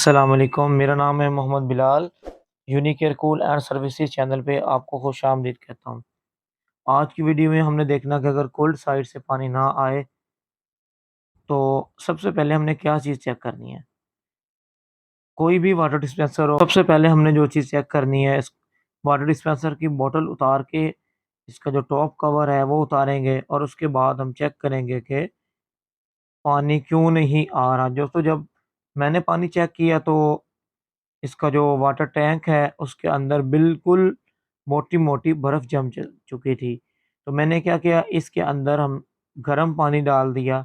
अस्सलाम वालेकुम, मेरा नाम है Mohammad Bilal. Unique air cool and services channel पे आपको खुशामदीद कहता हूँ। आज की वीडियो में हमने देखना कि अगर कोल्ड साइड से पानी ना आए तो सबसे पहले हमने क्या चीज़ चेक करनी है। कोई भी वाटर डिस्पेंसर हो, सबसे पहले हमने जो चीज़ चेक करनी है, इस वाटर डिस्पेंसर की बोतल उतार के इसका जो टॉप कवर है वो उतारेंगे और उसके बाद हम चेक करेंगे कि पानी क्यों नहीं आ रहा। दोस्तों, जब मैंने पानी चेक किया तो इसका जो वाटर टैंक है उसके अंदर बिल्कुल मोटी-मोटी बर्फ़ जम चुकी थी। तो मैंने क्या किया, इसके अंदर हम गर्म पानी डाल दिया।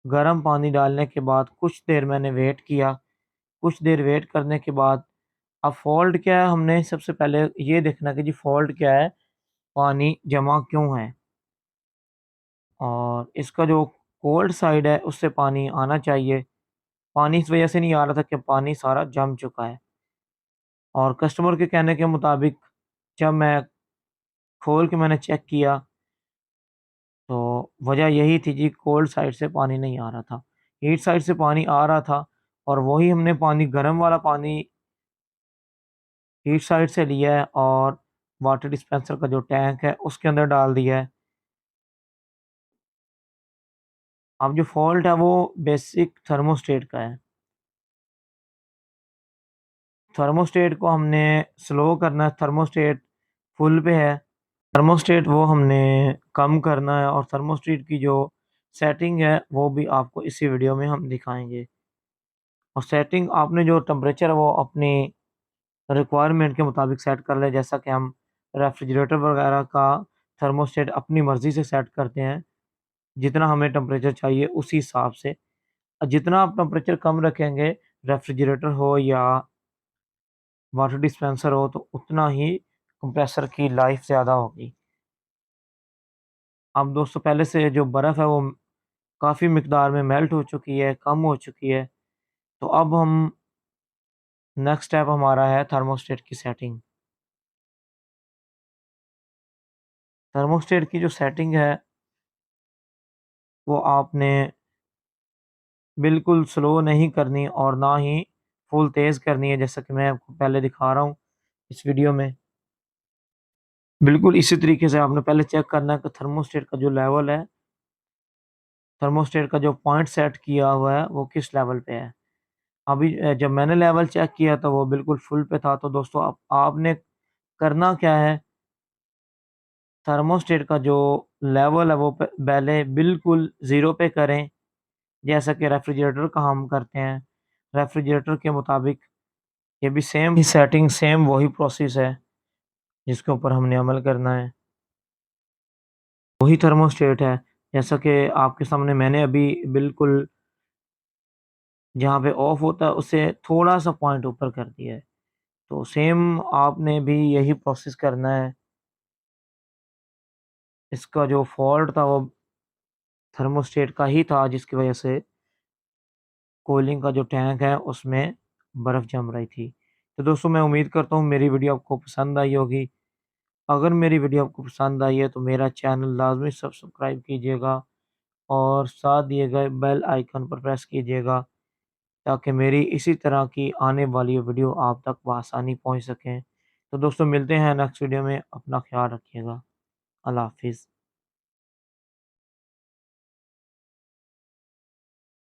गर्म पानी डालने के बाद कुछ देर मैंने वेट किया। कुछ देर वेट करने के बाद अब फ़ॉल्ट क्या है, हमने सबसे पहले ये देखना कि जी फ़ॉल्ट क्या है, पानी जमा क्यों है। और इसका जो कोल्ड साइड है उससे पानी आना चाहिए। पानी इस वज़ह से नहीं आ रहा था कि पानी सारा जम चुका है। और कस्टमर के कहने के मुताबिक जब मैं खोल के मैंने चेक किया, तो वजह यही थी जी, कोल्ड साइड से पानी नहीं आ रहा था। हीट साइड से पानी आ रहा था और वही हमने पानी, गर्म वाला पानी हीट साइड से लिया है और वाटर डिस्पेंसर का जो टैंक है उसके अंदर डाल दिया है। अब जो फ़ॉल्ट है वो बेसिक थर्मोस्टेट का है। थर्मोस्टेट को हमने स्लो करना है, थर्मोस्टेट फुल पे है। थर्मोस्टेट वो हमने कम करना है और थर्मोस्टेट की जो सेटिंग है वो भी आपको इसी वीडियो में हम दिखाएँगे। और सेटिंग आपने जो टेम्परेचर है वो अपनी रिक्वायरमेंट के मुताबिक सेट कर लें। जैसा कि हम रेफ्रिजरेटर वगैरह का थर्मोस्टेट अपनी मर्ज़ी से सेट करते हैं, जितना हमें टेम्परेचर चाहिए उसी हिसाब से। जितना आप टेम्परेचर कम रखेंगे, रेफ्रिजरेटर हो या वाटर डिस्पेंसर हो, तो उतना ही कंप्रेसर की लाइफ़ ज़्यादा होगी। अब दोस्तों, पहले से जो बर्फ़ है वो काफ़ी मिकदार में मेल्ट हो चुकी है, कम हो चुकी है। तो अब हम नेक्स्ट स्टेप हमारा है थर्मोस्टेट की सेटिंग। थर्मोस्टेट की जो सेटिंग है वो आपने बिल्कुल स्लो नहीं करनी और ना ही फुल तेज़ करनी है, जैसा कि मैं आपको पहले दिखा रहा हूँ इस वीडियो में। बिल्कुल इसी तरीके से आपने पहले चेक करना है कि थर्मोस्टेट का जो लेवल है, थर्मोस्टेट का जो पॉइंट सेट किया हुआ है वो किस लेवल पे है। अभी जब मैंने लेवल चेक किया तो वो बिल्कुल फुल पे था। तो दोस्तों, अब आपने करना क्या है, थर्मोस्टेट का जो लेवल है वो पहले बिल्कुल ज़ीरो पे करें, जैसा कि रेफ्रिजरेटर का हम करते हैं। रेफ्रिजरेटर के मुताबिक ये भी सेम ही सेटिंग, सेम वही प्रोसेस है जिसके ऊपर हमने अमल करना है। वही थर्मोस्टेट है, जैसा कि आपके सामने मैंने अभी बिल्कुल जहाँ पे ऑफ होता है उससे थोड़ा-सा पॉइंट ऊपर कर दिया है। तो सेम आपने भी यही प्रोसेस करना है। इसका जो फ़ॉल्ट था वो थर्मोस्टेट का ही था, जिसकी वजह से कूलिंग का जो टैंक है उसमें बर्फ़ जम रही थी। तो दोस्तों, मैं उम्मीद करता हूँ मेरी वीडियो आपको पसंद आई होगी। अगर मेरी वीडियो आपको पसंद आई है तो मेरा चैनल लाज़मी सब्सक्राइब कीजिएगा और साथ दिए गए बेल आइकन पर प्रेस कीजिएगा, ताकि मेरी इसी तरह की आने वाली वीडियो आप तक बआसानी पहुँच सकें। तो दोस्तों, मिलते हैं नेक्स्ट वीडियो में। अपना ख़्याल रखिएगा। अल्लाह हाफ़िज़।